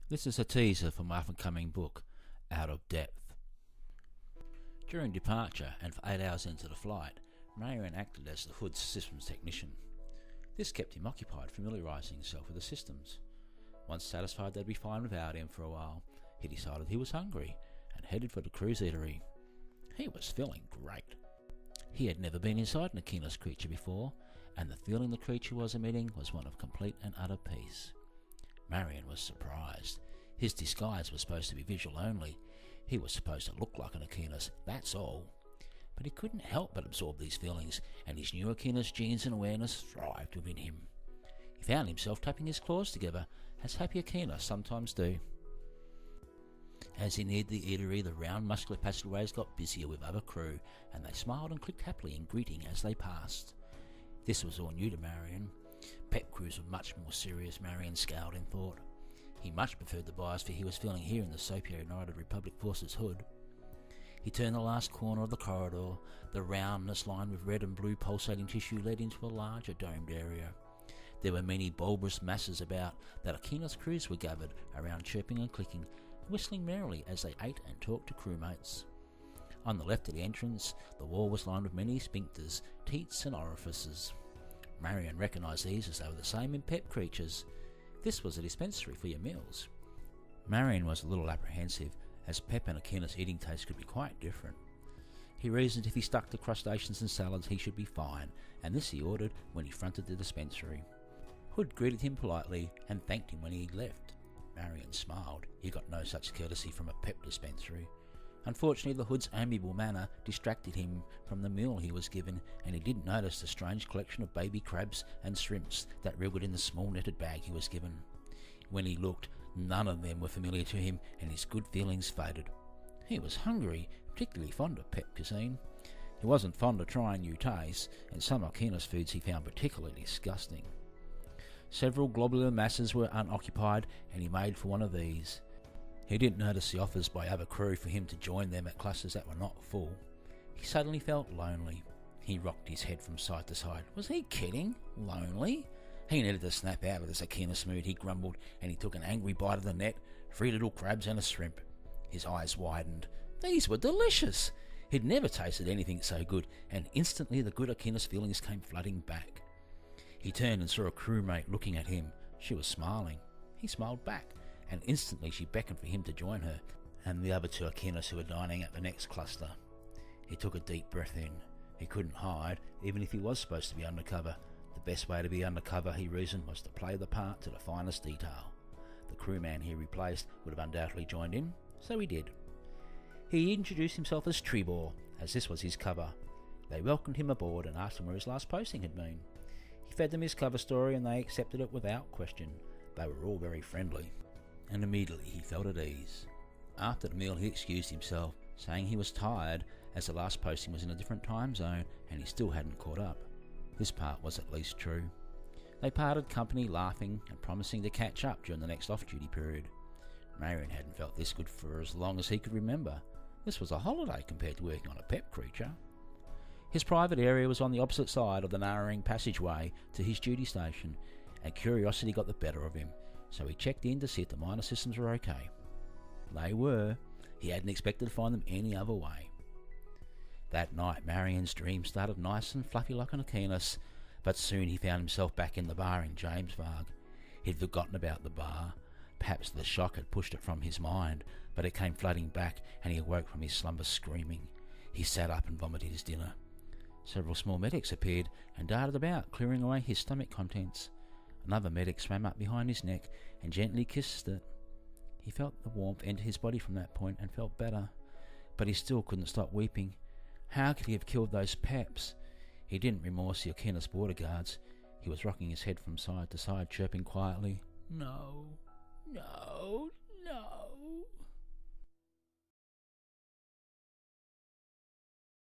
This is a teaser for my up-and-coming book, Out of Depth. During departure and for 8 hours into the flight, Marion acted as the hood's systems technician. This kept him occupied familiarising himself with the systems. Once satisfied they'd be fine without him for a while, he decided he was hungry and headed for the cruise eatery. He was feeling great. He had never been inside an Aquinas creature before, and the feeling the creature was emitting was one of complete and utter peace. Marion was surprised. His disguise was supposed to be visual only. He was supposed to look like an Aquinas, that's all. But he couldn't help but absorb these feelings, and his new Aquinas genes and awareness thrived within him. He found himself tapping his claws together, as happy Aquinas sometimes do. As he neared the eatery, the round muscular passageways got busier with other crew, and they smiled and clicked happily in greeting as they passed. This was all new to Marion. Pet crews were much more serious, Marion scowled and thought. He much preferred the biosphere he was feeling here in the Soapio United Republic Forces hood. He turned the last corner of the corridor. The roundness lined with red and blue pulsating tissue led into a larger domed area. There were many bulbous masses about that Aquinas crews were gathered around, chirping and clicking, whistling merrily as they ate and talked to crewmates. On the left of the entrance, the wall was lined with many sphincters, teats and orifices. Marion recognised these as they were the same in pet creatures. This was a dispensary for your meals. Marion was a little apprehensive, as Pep and Aquinas eating tastes could be quite different. He reasoned if he stuck to crustaceans and salads he should be fine, and this he ordered when he fronted the dispensary. Hood greeted him politely and thanked him when he left. Marion smiled. He got no such courtesy from a Pep dispensary. Unfortunately, the Hood's amiable manner distracted him from the meal he was given, and he didn't notice the strange collection of baby crabs and shrimps that wriggled in the small netted bag he was given. When he looked, none of them were familiar to him, and his good feelings faded. He was hungry, particularly fond of pet cuisine. He wasn't fond of trying new tastes, and some Aquinas foods he found particularly disgusting. Several globular masses were unoccupied, and he made for one of these. He didn't notice the offers by other crew for him to join them at clusters that were not full. He suddenly felt lonely. He rocked his head from side to side. Was he kidding? Lonely? He needed to snap out of this Aquinas mood, he grumbled, and he took an angry bite of the net, 3 little crabs and a shrimp. His eyes widened. These were delicious! He'd never tasted anything so good, and instantly the good Aquinas feelings came flooding back. He turned and saw a crewmate looking at him. She was smiling. He smiled back, and instantly she beckoned for him to join her and the other 2 Aquinas who were dining at the next cluster. He took a deep breath in. He couldn't hide, even if he was supposed to be undercover. The best way to be undercover, he reasoned, was to play the part to the finest detail. The crewman he replaced would have undoubtedly joined in, so he did. He introduced himself as Trebor, as this was his cover. They welcomed him aboard and asked him where his last posting had been. He fed them his cover story and they accepted it without question. They were all very friendly, and immediately he felt at ease. After the meal he excused himself, saying he was tired as the last posting was in a different time zone and he still hadn't caught up. This part was at least true. They parted company laughing and promising to catch up during the next off-duty period. Marion hadn't felt this good for as long as he could remember. This was a holiday compared to working on a pet creature. His private area was on the opposite side of the narrowing passageway to his duty station, and curiosity got the better of him, so he checked in to see if the minor systems were okay. They were. He hadn't expected to find them any other way. That night Marion's dream started nice and fluffy like an Aquinas, but soon he found himself back in the bar in Jamesvarg. He'd forgotten about the bar. Perhaps the shock had pushed it from his mind, but it came flooding back and he awoke from his slumber screaming. He sat up and vomited his dinner. Several small medics appeared and darted about, clearing away his stomach contents. Another medic swam up behind his neck and gently kissed it. He felt the warmth enter his body from that point and felt better, but he still couldn't stop weeping. How could he have killed those peps? He didn't remorse the Aquinas border guards. He was rocking his head from side to side, chirping quietly, "No, no, no."